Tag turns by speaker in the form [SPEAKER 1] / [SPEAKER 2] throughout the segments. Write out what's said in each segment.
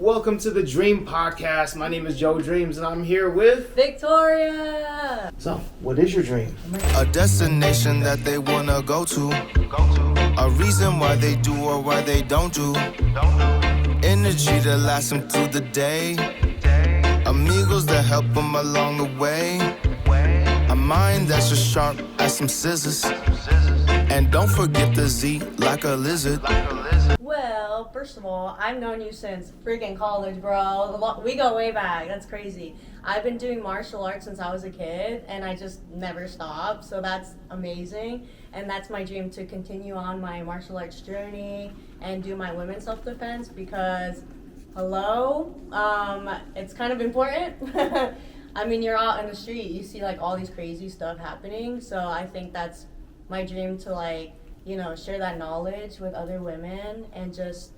[SPEAKER 1] Welcome to the Dream Podcast. My name is Joe Dreamz, and I'm here with
[SPEAKER 2] Victoria.
[SPEAKER 1] So, what is your dream?
[SPEAKER 3] A destination that they wanna go to. A reason why they do or why they don't do. Energy that lasts them through the day. Amigos that help them along the way. A mind that's as sharp as some scissors. And don't forget the Z like a lizard.
[SPEAKER 2] Well, first of all, I've known you since freaking college, bro. We go way back. That's crazy. I've been doing martial arts since I was a kid, and I just never stopped. So that's amazing. And that's my dream, to continue on my martial arts journey and do my women's self-defense because, it's kind of important. I mean, you're out in the street, you see like all these crazy stuff happening. So I think that's my dream, to share that knowledge with other women and just,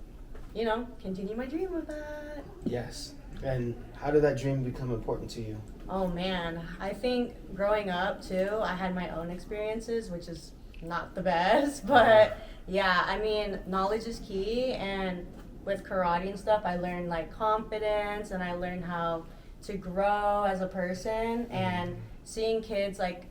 [SPEAKER 2] continue my dream with that.
[SPEAKER 1] Yes. And how did that dream become important to you?
[SPEAKER 2] Oh man, I think growing up too, I had my own experiences, which is not the best, but yeah, I mean, knowledge is key, and with karate and stuff, I learned like confidence, and I learned how to grow as a person, and seeing kids like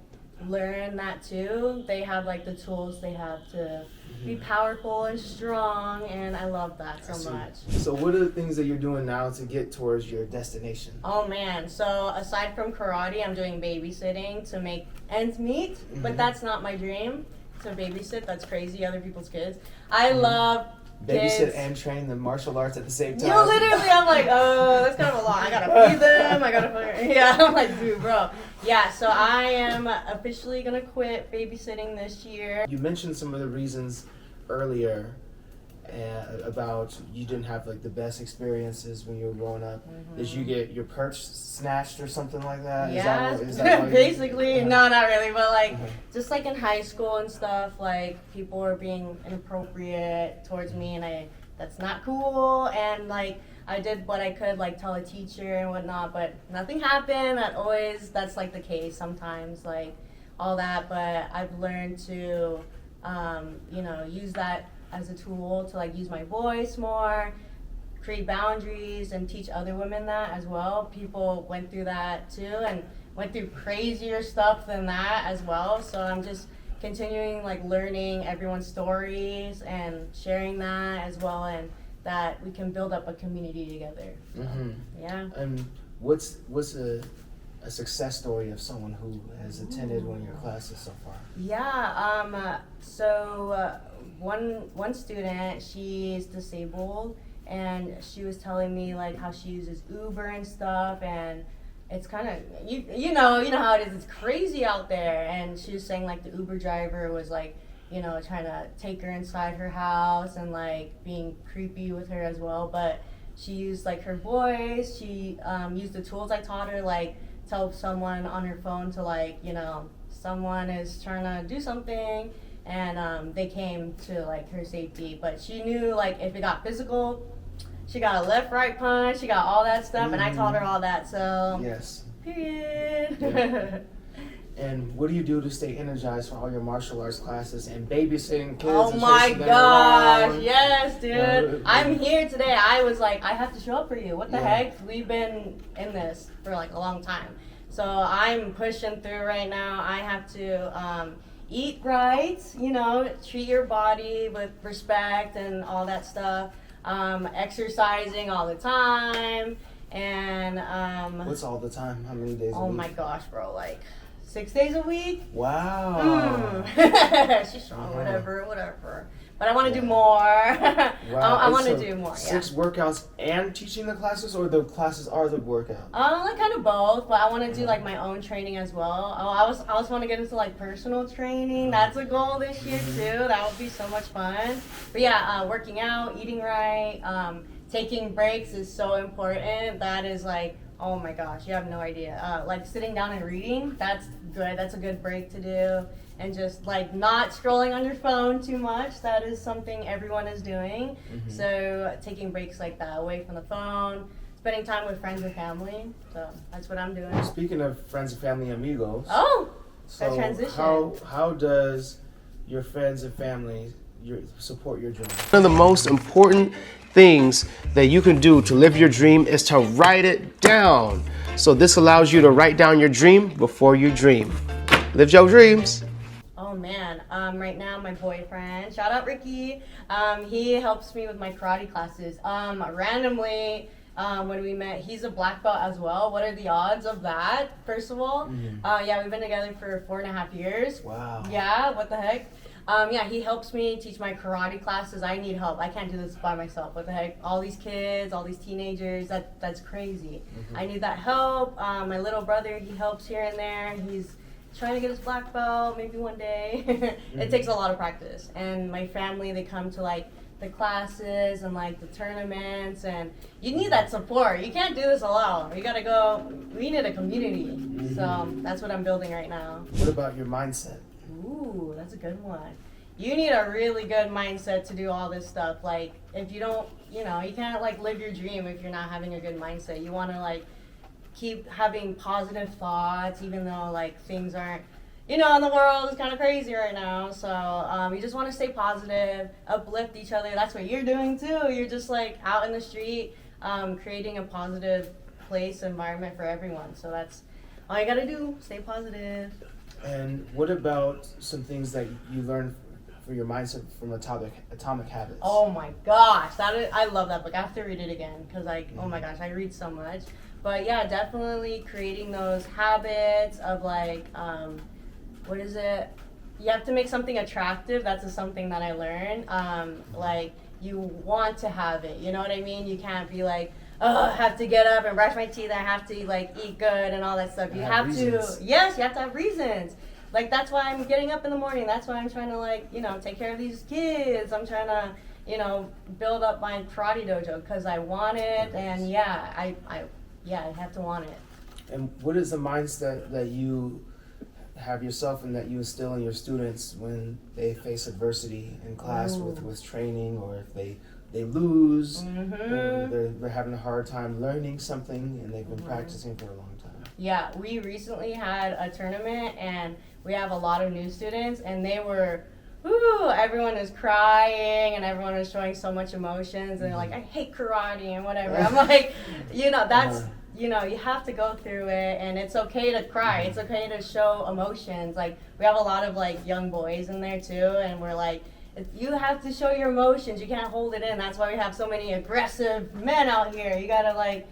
[SPEAKER 2] learn that too. They have like the tools they have to be powerful and strong, and I love that so much.
[SPEAKER 1] So what are the things that you're doing now to get towards your destination?
[SPEAKER 2] Oh man, so aside from karate, I'm doing babysitting to make ends meet, but that's not my dream, to babysit. That's crazy, other people's kids. I love
[SPEAKER 1] Babysit
[SPEAKER 2] kids.
[SPEAKER 1] and train the martial arts at the same time.
[SPEAKER 2] Literally, I'm like, oh, that's kind of a lot. I gotta feed them. I'm like, dude, bro. Yeah, so I am officially gonna quit babysitting this year.
[SPEAKER 1] You mentioned some of the reasons earlier about you didn't have like the best experiences when you were growing up. Did you get your perch snatched or something like that?
[SPEAKER 2] Yeah,
[SPEAKER 1] Is that why
[SPEAKER 2] basically. No, not really, but just like in high school and stuff, like people were being inappropriate towards me, and that's not cool. And like I did what I could, like tell a teacher and whatnot, but nothing happened. That's like the case sometimes, like all that. But I've learned to, use that as a tool to like use my voice more, create boundaries, and teach other women that as well. People went through that too, and went through crazier stuff than that as well. So I'm just continuing like learning everyone's stories and sharing that as well, and that we can build up a community together. So, yeah.
[SPEAKER 1] And what's a success story of someone who has attended one of your classes so far?
[SPEAKER 2] Yeah. One student, she's disabled, and she was telling me like how she uses Uber and stuff, and it's kind of you know how it is. It's crazy out there, and she was saying like the Uber driver was like, trying to take her inside her house and like being creepy with her as well. But she used like her voice. She used the tools I taught her, like tell someone on her phone to like, someone is trying to do something, and they came to like her safety. But she knew like if it got physical, she got a left right punch, she got all that stuff, and I taught her all that. So
[SPEAKER 1] yes.
[SPEAKER 2] Period.
[SPEAKER 1] Yeah. And what do you do to stay energized for all your martial arts classes and babysitting kids?
[SPEAKER 2] Oh
[SPEAKER 1] and
[SPEAKER 2] my
[SPEAKER 1] chasing them
[SPEAKER 2] gosh,
[SPEAKER 1] around?
[SPEAKER 2] yes, dude.
[SPEAKER 1] Yeah.
[SPEAKER 2] I'm here today. I was like, I have to show up for you. What the
[SPEAKER 1] Yeah.
[SPEAKER 2] heck? We've been in this for like a long time. So I'm pushing through right now. I have to eat right, treat your body with respect and all that stuff. Exercising all the time. And
[SPEAKER 1] What's all the time? How many days a
[SPEAKER 2] oh
[SPEAKER 1] week?
[SPEAKER 2] my gosh, bro, like 6 days a week.
[SPEAKER 1] Wow.
[SPEAKER 2] She's strong, whatever. But I want to do more.
[SPEAKER 1] Wow.
[SPEAKER 2] I want to do more.
[SPEAKER 1] 6 workouts and teaching the classes, or the classes are the workout?
[SPEAKER 2] Like kind of both, but I want to do like my own training as well. Oh, I also want to get into like personal training. That's a goal this year too. That would be so much fun. But yeah, working out, eating right, taking breaks is so important. That is like, oh my gosh, you have no idea. Like sitting down and reading, that's good. That's a good break to do. And just like not scrolling on your phone too much. That is something everyone is doing. So taking breaks like that, away from the phone, spending time with friends and family. So that's what I'm doing.
[SPEAKER 1] Speaking of friends and family, amigos.
[SPEAKER 2] Oh,
[SPEAKER 1] so
[SPEAKER 2] that transition.
[SPEAKER 1] How does your friends and family support your dream?
[SPEAKER 4] One of the most important
[SPEAKER 1] things that you can do to live your dream is to write it down. So this allows you to write down your dream before you dream. Live Joe Dreamz.
[SPEAKER 2] Oh man, right now my boyfriend, shout out Ricky, he helps me with my karate classes. Randomly, when we met, he's a black belt as well. What are the odds of that, first of all? Yeah, we've been together for 4.5 years.
[SPEAKER 1] Wow.
[SPEAKER 2] Yeah, what the heck? Yeah, he helps me teach my karate classes. I need help. I can't do this by myself. What the heck? All these kids, all these teenagers, that's crazy. I need that help. My little brother, he helps here and there. He's trying to get his black belt, maybe one day. It takes a lot of practice. And my family, they come to like the classes and like the tournaments, and you need that support. You can't do this alone. You gotta go, we need a community. So that's what I'm building right now.
[SPEAKER 1] What about your mindset?
[SPEAKER 2] Ooh, that's a good one. You need a really good mindset to do all this stuff. Like, if you don't, you can't like live your dream if you're not having a good mindset. You want to like keep having positive thoughts, even though like things aren't, in the world is kind of crazy right now. So you just want to stay positive, uplift each other. That's what you're doing too. You're just like out in the street, creating a positive place, environment for everyone. So that's all you gotta do. Stay positive.
[SPEAKER 1] And what about some things that you learned for your mindset from Atomic Habits?
[SPEAKER 2] Oh my gosh, I love that book. I have to read it again because oh my gosh, I read so much. But yeah, definitely creating those habits of like, what is it? You have to make something attractive. That's something that I learned. Like, you want to have it. You know what I mean? You can't be like, oh, I have to get up and brush my teeth. I have to like eat good and all that stuff. You have to, yes, you have to have reasons. Like, that's why I'm getting up in the morning. That's why I'm trying to like, take care of these kids. I'm trying to, build up my karate dojo because I want it. And yeah, I have to want it.
[SPEAKER 1] And what is the mindset that you have yourself and that you instill in your students when they face adversity in class with training, or if they lose, or they're having a hard time learning something and they've been practicing for a long time?
[SPEAKER 2] Yeah, we recently had a tournament and we have a lot of new students, and they were, everyone is crying and everyone is showing so much emotions, and they're like, I hate karate and whatever. I'm like, that's, you have to go through it, and it's okay to cry. It's okay to show emotions. Like, we have a lot of like young boys in there too, and we're like, you have to show your emotions. You can't hold it in. That's why we have so many aggressive men out here. You gotta like,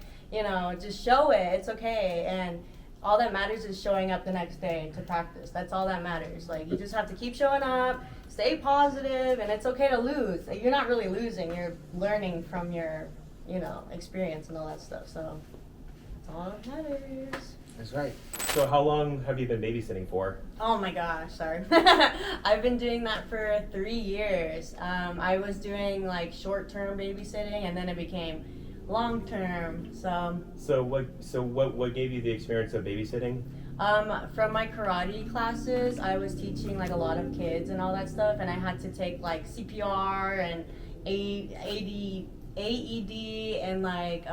[SPEAKER 2] just show it. It's okay. And all that matters is showing up the next day to practice. That's all that matters. Like, you just have to keep showing up, stay positive, and it's okay to lose. Like, you're not really losing. You're learning from your, experience and all that stuff. So that's all that matters.
[SPEAKER 1] That's right.
[SPEAKER 4] So how long have you been babysitting for?
[SPEAKER 2] Oh my gosh, sorry. I've been doing that for 3 years. I was doing like short-term babysitting, and then it became long-term.
[SPEAKER 4] So what gave you the experience of babysitting?
[SPEAKER 2] From my karate classes, I was teaching like a lot of kids and all that stuff, and I had to take like CPR and AED and like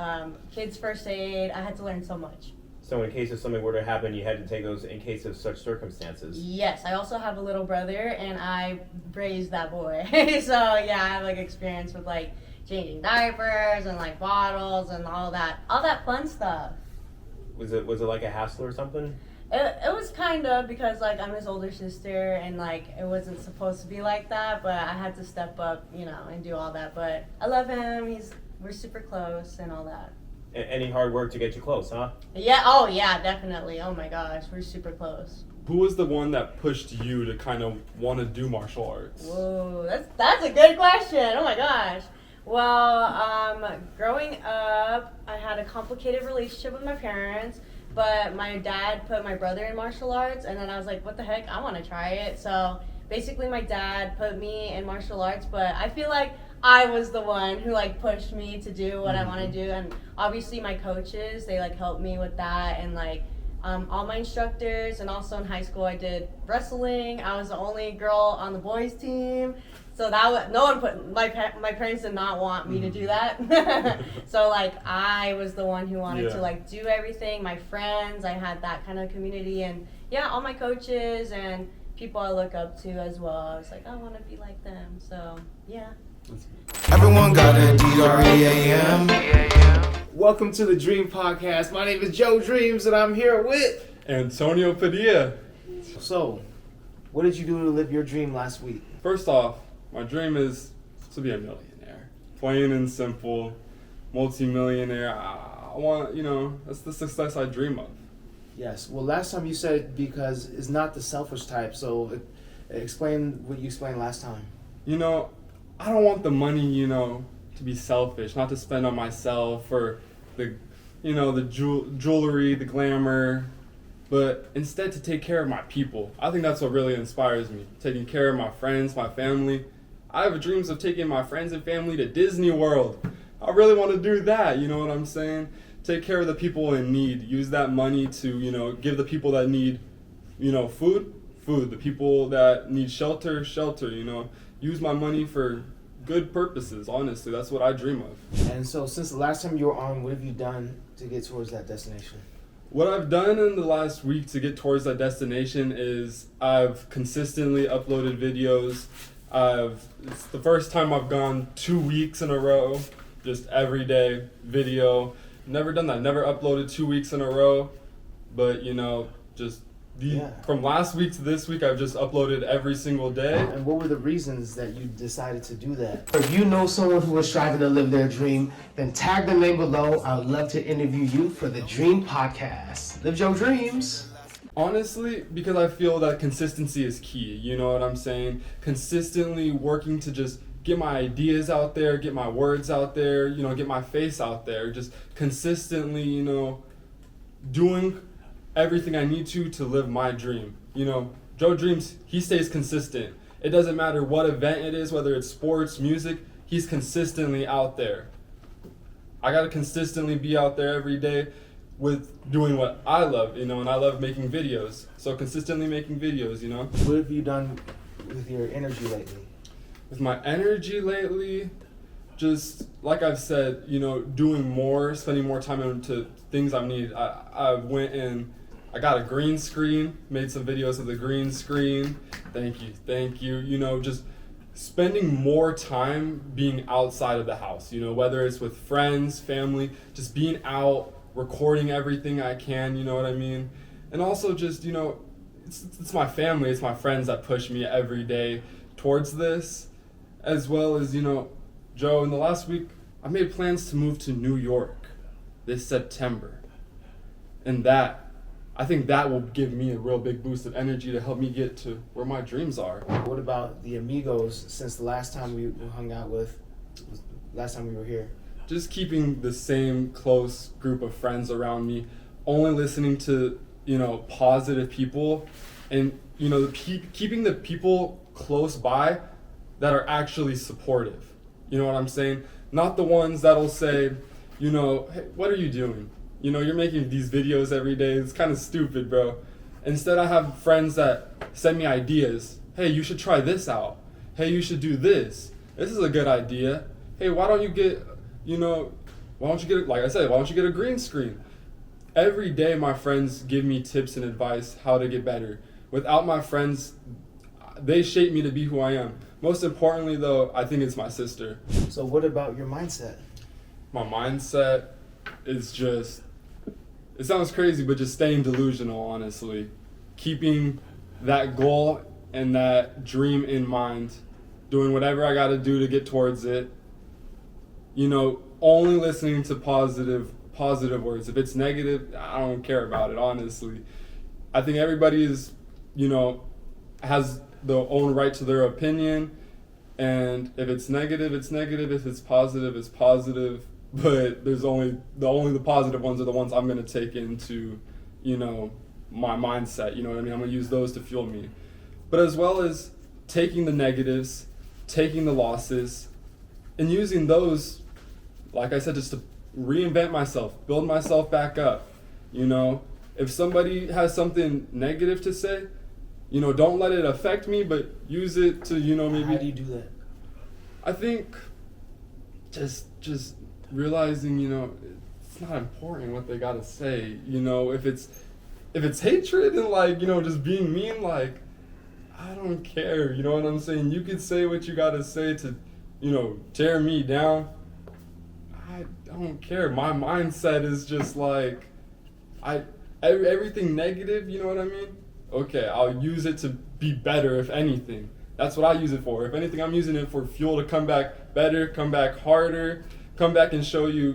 [SPEAKER 2] kids first aid. I had to learn so much.
[SPEAKER 4] So in case if something were to happen, you had to take those in case of such circumstances?
[SPEAKER 2] Yes, I also have a little brother, and I raised that boy. So yeah, I have like experience with like changing diapers and like bottles and all that fun stuff.
[SPEAKER 4] Was it like a hassle or something?
[SPEAKER 2] It was kind of, because like I'm his older sister, and like it wasn't supposed to be like that, but I had to step up, and do all that. But I love him. We're super close and all that.
[SPEAKER 4] Any hard work to get you close, huh?
[SPEAKER 2] Yeah. Oh yeah, definitely. Oh my gosh, we're super close.
[SPEAKER 5] Who was the one that pushed you to kind of want to do martial arts?
[SPEAKER 2] Whoa, that's a good question. Oh my gosh. Well, growing up, I had a complicated relationship with my parents, but my dad put my brother in martial arts, and then I was like, what the heck, I want to try it. So basically my dad put me in martial arts, but I feel like I was the one who like pushed me to do what I want to do, and obviously my coaches, they like helped me with that, and like all my instructors, and also in high school I did wrestling. I was the only girl on the boys team, so that was, no one put, my parents did not want me to do that. So like I was the one who wanted to like do everything. My friends, I had that kind of community, and yeah, all my coaches and people I look up to as well. I was like, I want to be like them. So yeah.
[SPEAKER 5] That's me.
[SPEAKER 3] Everyone got a DREAM.
[SPEAKER 1] Welcome to the Dream Podcast. My name is Joe Dreamz, and I'm here with.
[SPEAKER 5] Antonio Padilla.
[SPEAKER 1] So, what did you do to live your dream last week?
[SPEAKER 5] First off, my dream is to be a millionaire. Plain and simple. Multi-millionaire. I want, that's the success I dream of.
[SPEAKER 1] Yes. Well, last time you said it because it's not the selfish type. So, explain what you explained last time.
[SPEAKER 5] I don't want the money, to be selfish, not to spend on myself or the, the jewelry, the glamour, but instead to take care of my people. I think that's what really inspires me, taking care of my friends, my family. I have dreams of taking my friends and family to Disney World. I really want to do that, you know what I'm saying? Take care of the people in need. Use that money to, give the people that need, food. The people that need shelter. Use my money for good purposes, honestly. That's what I dream of.
[SPEAKER 1] And so, since the last time you were on, what have you done to get towards that destination?
[SPEAKER 5] What I've done in the last week to get towards that destination is I've consistently uploaded videos. It's the first time I've gone 2 weeks in a row, just every day video. Never done that. Never uploaded 2 weeks in a row, but from last week to this week, I've just uploaded every single day.
[SPEAKER 1] And what were the reasons that you decided to do that? If you know someone who is striving to live their dream, then tag the name below. I would love to interview you for the Dream Podcast. Live your dreams.
[SPEAKER 5] Honestly, because I feel that consistency is key. You know what I'm saying? Consistently working to just get my ideas out there, get my words out there, get my face out there. Just consistently, doing everything I need to live my dream. Joe Dreamz, he stays consistent. It doesn't matter what event it is, whether it's sports, music, he's consistently out there. I gotta consistently be out there every day with doing what I love, and I love making videos. So consistently making videos,
[SPEAKER 1] What have you done with your energy lately?
[SPEAKER 5] With my energy lately, just like I've said, doing more, spending more time into things I need. I went and I got a green screen, made some videos of the green screen. Thank you. Just spending more time being outside of the house, whether it's with friends, family, just being out, recording everything I can, you know what I mean? And also just, it's my family, it's my friends that push me every day towards this, as well as, Joe, in the last week, I made plans to move to New York this September. And I think that will give me a real big boost of energy to help me get to where my dreams are.
[SPEAKER 1] What about the amigos since the last time we hung out last time we were here?
[SPEAKER 5] Just keeping the same close group of friends around me, only listening to, positive people, and, keeping the people close by that are actually supportive. You know what I'm saying? Not the ones that'll say, hey, what are you doing? You're making these videos every day. It's kind of stupid, bro. Instead, I have friends that send me ideas. Hey, you should try this out. Hey, you should do this. This is a good idea. Hey, why don't you get, like I said, why don't you get a green screen? Every day, my friends give me tips and advice how to get better. Without my friends, they shape me to be who I am. Most importantly, though, I think it's my sister.
[SPEAKER 1] So what about your mindset?
[SPEAKER 5] My mindset is just, it sounds crazy, but just staying delusional, honestly. Keeping that goal and that dream in mind. Doing whatever I gotta do to get towards it. Only listening to positive words. If it's negative, I don't care about it, honestly. I think everybody is, has their own right to their opinion. And if it's negative, it's negative. If it's positive, it's positive. But there's only the positive ones are the ones I'm gonna take into, my mindset. You know what I mean? I'm gonna use those to fuel me. But as well as taking the negatives, taking the losses, and using those, like I said, just to reinvent myself, build myself back up. If somebody has something negative to say, don't let it affect me, but use it to, maybe.
[SPEAKER 1] How do you do that?
[SPEAKER 5] I think just realizing, it's not important what they gotta say. If it's hatred and just being mean, I don't care. You know what I'm saying? You could say what you gotta say to tear me down, I don't care. My mindset is just like, everything negative, you know what I mean? Okay, I'll use it to be better, if anything. That's what I use it for. If anything, I'm using it for fuel to come back better, come back harder, come back and show you,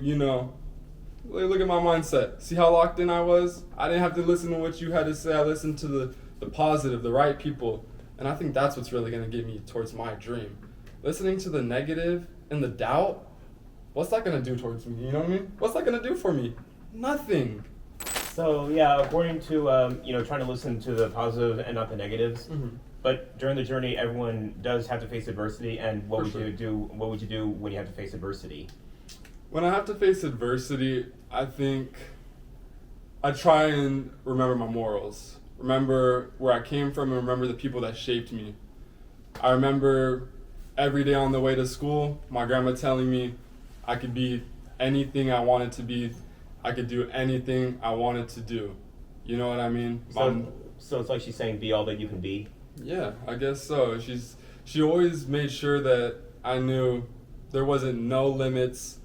[SPEAKER 5] look at my mindset. See how locked in I was? I didn't have to listen to what you had to say. I listened to the positive, the right people. And I think that's what's really going to get me towards my dream. Listening to the negative and the doubt, what's that going to do towards me? You know what I mean? What's that going to do for me? Nothing.
[SPEAKER 4] So yeah, according to trying to listen to the positive and not the negatives.
[SPEAKER 5] Mm-hmm.
[SPEAKER 4] But during the journey, everyone does have to face adversity. And what
[SPEAKER 5] For
[SPEAKER 4] would
[SPEAKER 5] sure.
[SPEAKER 4] you do? What would you do when you have to face adversity?
[SPEAKER 5] When I have to face adversity, I think I try and remember my morals. Remember where I came from and remember the people that shaped me. I remember every day on the way to school, my grandma telling me I could be anything I wanted to be. I could do anything I wanted to do. You know what I mean?
[SPEAKER 4] So it's like she's saying, be all that you can be.
[SPEAKER 5] Yeah, I guess so. She always made sure that I knew there wasn't no limits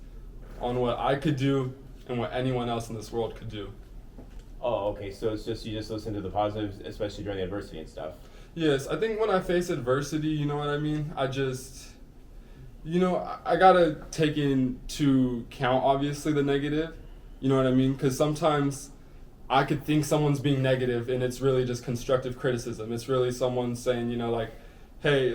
[SPEAKER 5] on what I could do and what anyone else in this world could do.
[SPEAKER 4] Oh, okay. So it's just you just listen to the positives, especially during the adversity and stuff.
[SPEAKER 5] Yes, I think when I face adversity, you know what I mean? I just, I gotta take into account, obviously, the negative. You know what I mean? Because sometimes I could think someone's being negative and it's really just constructive criticism. It's really someone saying, hey,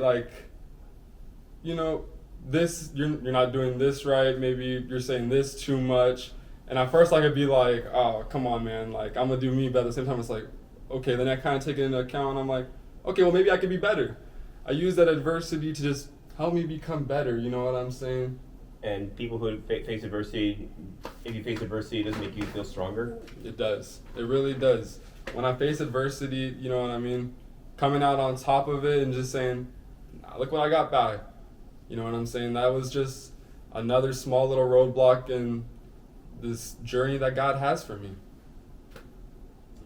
[SPEAKER 5] this, you're not doing this right. Maybe you're saying this too much. And at first I could be like, oh, come on, man. Like, I'm gonna do me, but at the same time it's like, okay, then I kind of take it into account and I'm like, okay, well, maybe I could be better. I use that adversity to just help me become better. You know what I'm saying?
[SPEAKER 4] And people who face adversity, if you face adversity, it doesn't make you feel stronger.
[SPEAKER 5] It does. It really does. When I face adversity, you know what I mean? Coming out on top of it and just saying, nah, look what I got by. You know what I'm saying? That was just another small little roadblock in this journey that God has for me.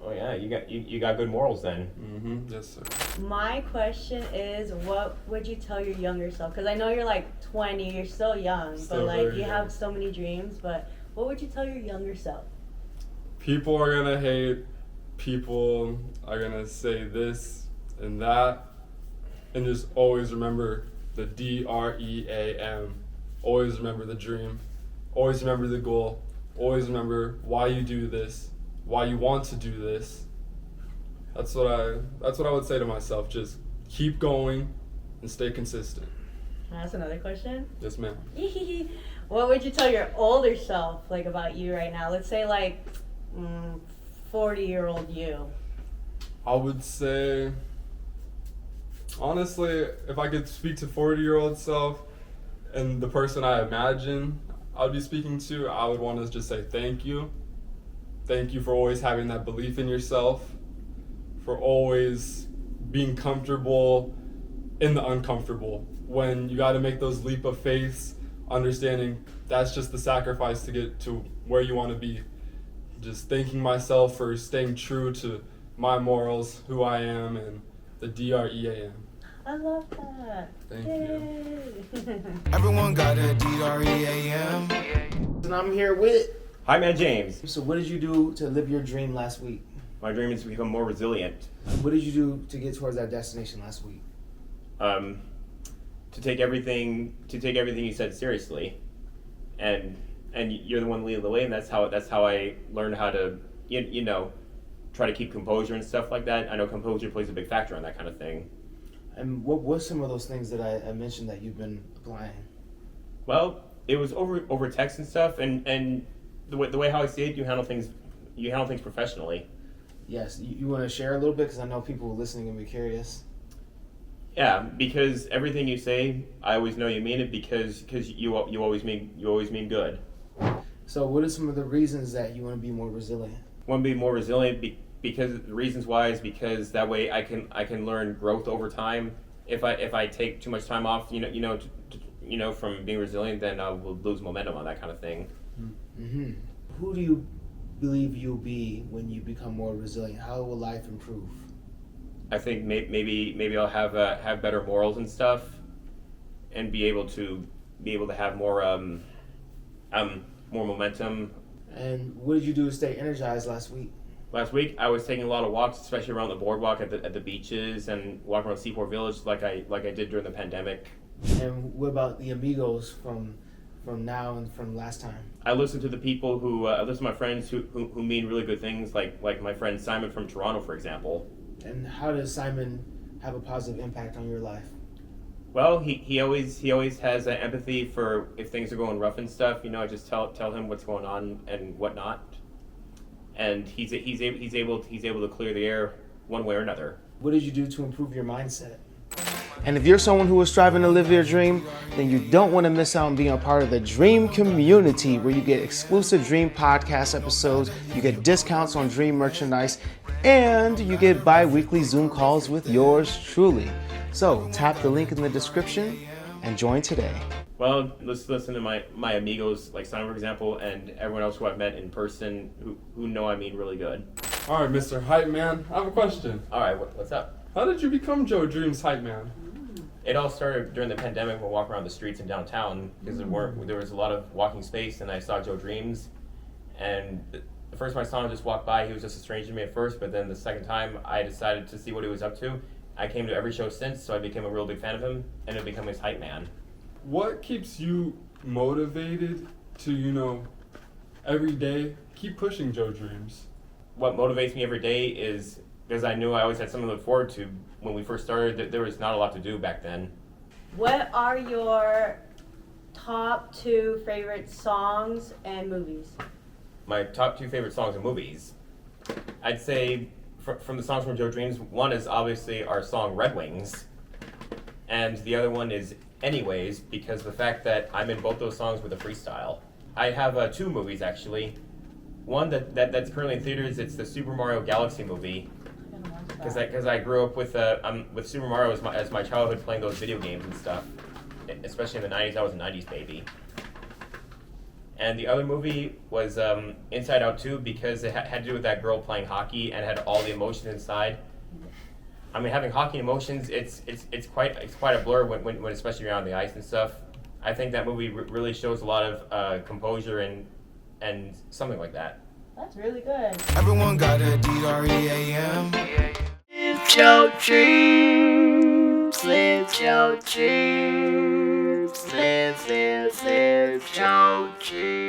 [SPEAKER 4] Oh yeah, you got good morals then.
[SPEAKER 5] Mm-hmm. Yes, sir.
[SPEAKER 2] My question is, what would you tell your younger self? Because I know you're like 20, you're still young,
[SPEAKER 5] Still
[SPEAKER 2] but like
[SPEAKER 5] very
[SPEAKER 2] you
[SPEAKER 5] young.
[SPEAKER 2] have so many dreams. But what would you tell your younger self?
[SPEAKER 5] People are gonna hate. People are gonna say this and that, and just always remember the DREAM. Always remember the dream. Always remember the goal. Always remember why you do this, why you want to do this. That's what I would say to myself. Just keep going and stay consistent.
[SPEAKER 2] That's another question.
[SPEAKER 5] Yes, ma'am.
[SPEAKER 2] What would you tell your older self like about you right now? Let's say like 40-year-old you.
[SPEAKER 5] I would say, honestly, if I could speak to 40-year-old self and the person I imagine I would be speaking to, I would want to just say thank you. Thank you for always having that belief in yourself, for always being comfortable in the uncomfortable. When you got to make those leap of faith, understanding that's just the sacrifice to get to where you want to be. Just thanking myself for staying true to my morals, who I am, and the DREAM.
[SPEAKER 2] I love that.
[SPEAKER 5] Thank
[SPEAKER 2] you.
[SPEAKER 3] Everyone got a DREAM.
[SPEAKER 1] And I'm here with.
[SPEAKER 4] Hi, man, James.
[SPEAKER 1] So what did you do to live your dream last week?
[SPEAKER 4] My dream is to become more resilient.
[SPEAKER 1] What did you do to get towards that destination last week?
[SPEAKER 4] To take everything you said seriously, and you're the one leading the way, and that's how I learned how to try to keep composure and stuff like that. I know composure plays a big factor on that kind of thing.
[SPEAKER 1] And what were some of those things that I mentioned that you've been applying?
[SPEAKER 4] Well, it was over text and stuff, and the way how I see it, you handle things professionally.
[SPEAKER 1] Yes, you want to share a little bit, because I know people listening can be curious.
[SPEAKER 4] Yeah, because everything you say, I always know you mean it, because you always mean good.
[SPEAKER 1] So what are some of the reasons that you want to be more resilient?
[SPEAKER 4] Want to be more resilient because the reasons why is because that way I can learn growth over time. If I take too much time off, from being resilient, then I will lose momentum on that kind of thing.
[SPEAKER 1] Mm-hmm. Who do you believe you'll be when you become more resilient? How will life improve?
[SPEAKER 4] I think maybe I'll have better morals and stuff, be able to have more more momentum.
[SPEAKER 1] And what did you do to stay energized last week?
[SPEAKER 4] Last week, I was taking a lot of walks, especially around the boardwalk at the beaches and walking around Seaport Village, like I did during the pandemic.
[SPEAKER 1] And what about the amigos from now and from last time?
[SPEAKER 4] I listen to the people who I listen to my friends who mean really good things, like my friend Simon from Toronto, for example.
[SPEAKER 1] And how does Simon have a positive impact on your life?
[SPEAKER 4] Well, he always has empathy for if things are going rough and stuff. You know, I just tell him what's going on and whatnot, and he's able to clear the air one way or another.
[SPEAKER 1] What did you do to improve your mindset? And if you're someone who is striving to live your dream, then you don't want to miss out on being a part of the Dream community, where you get exclusive Dream podcast episodes, you get discounts on Dream merchandise, and you get bi-weekly Zoom calls with yours truly. So tap the link in the description and join today.
[SPEAKER 4] Well, let's listen to my amigos, like Simon, for example, and everyone else who I've met in person who know I mean really good.
[SPEAKER 5] All right, Mr. Hype Man, I have a question.
[SPEAKER 4] All right, what's up?
[SPEAKER 5] How did you become Joe Dreamz Hype Man?
[SPEAKER 4] It all started during the pandemic when we walked around the streets in downtown because there was a lot of walking space, and I saw Joe Dreamz. And the first time I saw him just walk by, he was just a stranger to me at first, but then the second time I decided to see what he was up to. I came to every show since, so I became a real big fan of him, and I became his hype man.
[SPEAKER 5] What keeps you motivated to, every day keep pushing Joe Dreamz?
[SPEAKER 4] What motivates me every day is because I knew I always had something to look forward to. When we first started, there was not a lot to do back then.
[SPEAKER 2] What are your top 2 favorite songs and movies?
[SPEAKER 4] My top 2 favorite songs and movies, I'd say from the songs from Joe Dreamz, one is obviously our song Red Wings, and the other one is Anyways, because the fact that I'm in both those songs with a freestyle. I have 2 movies actually. One that's currently in theaters, it's the Super Mario Galaxy movie. Because I grew up with Super Mario as my childhood, playing those video games and stuff, especially in the 90s. I was a 90s baby. And the other movie was Inside Out 2, because it had to do with that girl playing hockey and had all the emotions inside. I mean, having hockey emotions, it's quite a blur when especially around the ice and stuff. I think that movie really shows a lot of composure and something like that.
[SPEAKER 2] That's really good.
[SPEAKER 3] Everyone got a DREAM.
[SPEAKER 6] Live your dreams, live your dreams, live your dreams.